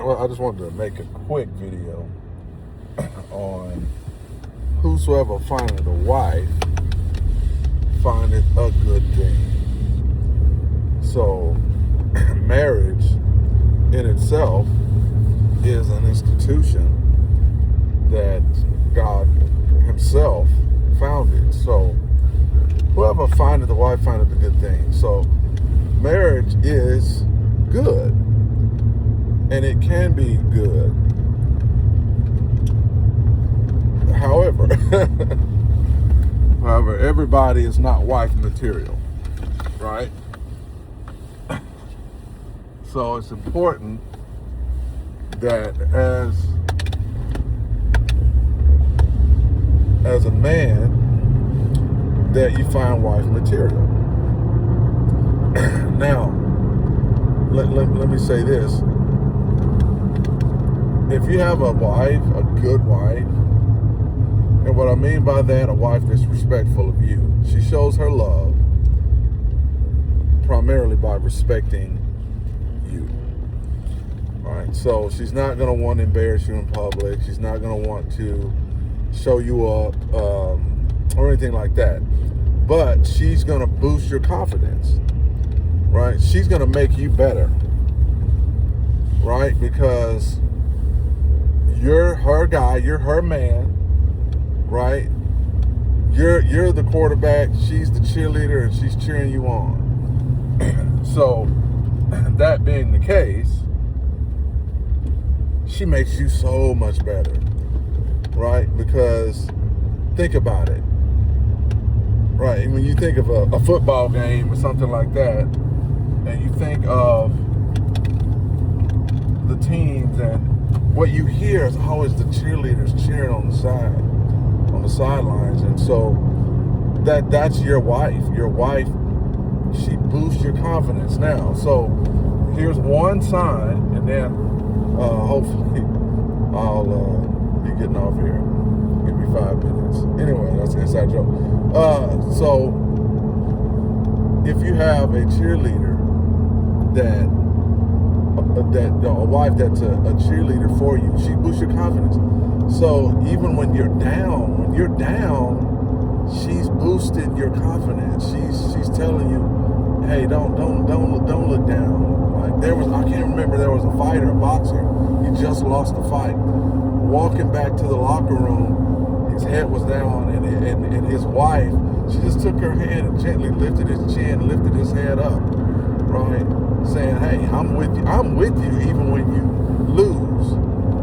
Well, I just wanted to make a quick video on whosoever findeth a wife findeth a good thing. So, marriage in itself is an institution that God Himself founded. So, whoever findeth a wife findeth a good thing. So, marriage is good, and it can be good. However, everybody is not wife material, right? So it's important that as a man that you find wife material. Now, let me say this. If you have a wife, a good wife, and what I mean by that, a wife that's respectful of you, she shows her love primarily by respecting you. All right, so she's not going to want to embarrass you in public. She's not going to want to show you up or anything like that. But she's going to boost your confidence, right? She's going to make you better, right? Because you're her guy, you're her man, right? You're the quarterback, she's the cheerleader, and she's cheering you on. So, that being the case, she makes you so much better, right? Because think about it, right? When you think of a football game or something like that, and you think of the teams, and what you hear is always the cheerleaders cheering on the sidelines. And so that's your wife. Your wife, she boosts your confidence. Now, so here's one sign, and then hopefully I'll be getting off here. Give me 5 minutes. Anyway, that's an inside joke. So if you have a cheerleader a wife that's a cheerleader for you, she boosts your confidence. So even when you're down, she's boosting your confidence. She's telling you, hey, don't look down. Like I can't remember, there was a fighter, a boxer. He just lost the fight. Walking back to the locker room, his head was down, and his wife, she just took her hand and gently lifted his chin, lifted his head up, right? Saying, hey, I'm with you. I'm with you even when you lose.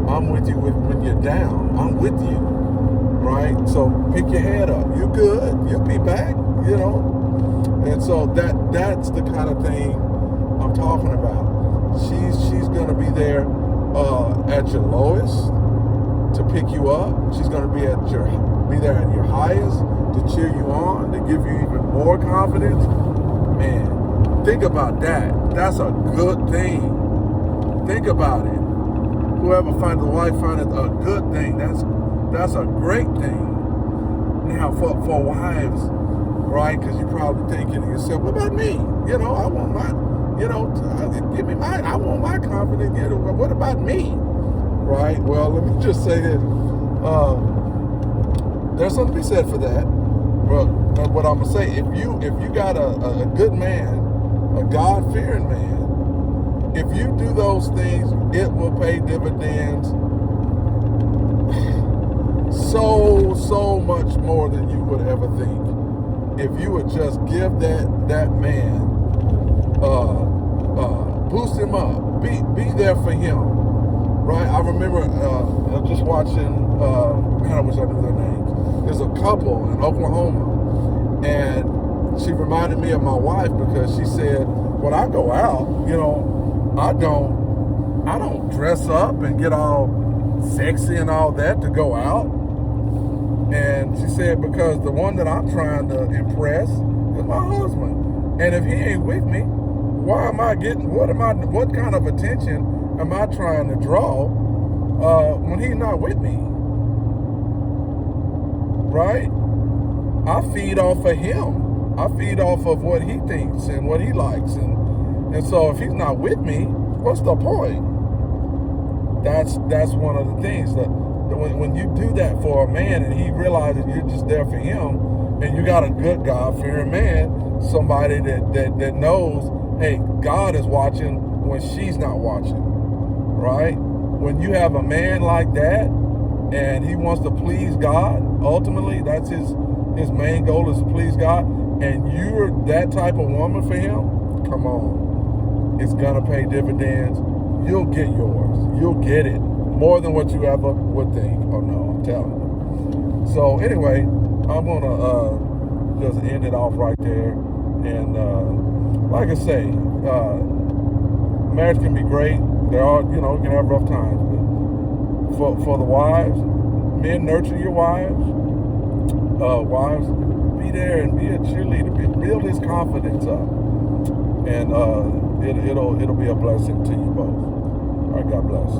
I'm with you when you're down. I'm with you, right? So pick your head up. You're good. You'll be back, you know. And so that's the kind of thing I'm talking about. She's gonna be there at your lowest to pick you up. She's gonna be there at your highest to cheer you on, to give you even more confidence. Man, think about that. That's a good thing. Think about it. Whoever finds a wife findeth a good thing. That's a great thing. Now, for wives, right? Because you're probably thinking to yourself, what about me? You know, I want give me mine. I want my confidence. You know, what about me? Right? Well, let me just say that there's something to be said for that. But what I'm gonna say, if you got a good man, a God-fearing man, if you do those things, it will pay dividends so much more than you would ever think. If you would just give that man, boost him up, be there for him, right? I remember just watching, man, I wish I knew their names. There's a couple in Oklahoma, and she reminded me of my wife because she said, when I go out, you know, I don't dress up and get all sexy and all that to go out. And she said, because the one that I'm trying to impress is my husband. And if he ain't with me, what kind of attention am I trying to draw when he's not with me? Right? I feed off of him. I feed off of what he thinks and what he likes. And so if he's not with me, what's the point? That's one of the things that when you do that for a man and he realizes you're just there for him, and you got a good God-fearing man, somebody that knows, hey, God is watching when she's not watching, right? When you have a man like that and he wants to please God, ultimately that's his main goal is to please God, and you're that type of woman for him, come on, it's gonna pay dividends. You'll get yours. You'll get it more than what you ever would think or know. I'm telling you. So anyway, I'm gonna just end it off right there. And like I say, marriage can be great. There are, you can have rough times, but for the wives, men, nurture your wives. Wives, be there and be a cheerleader. Build his confidence up, and it'll be a blessing to you both. All right, God bless.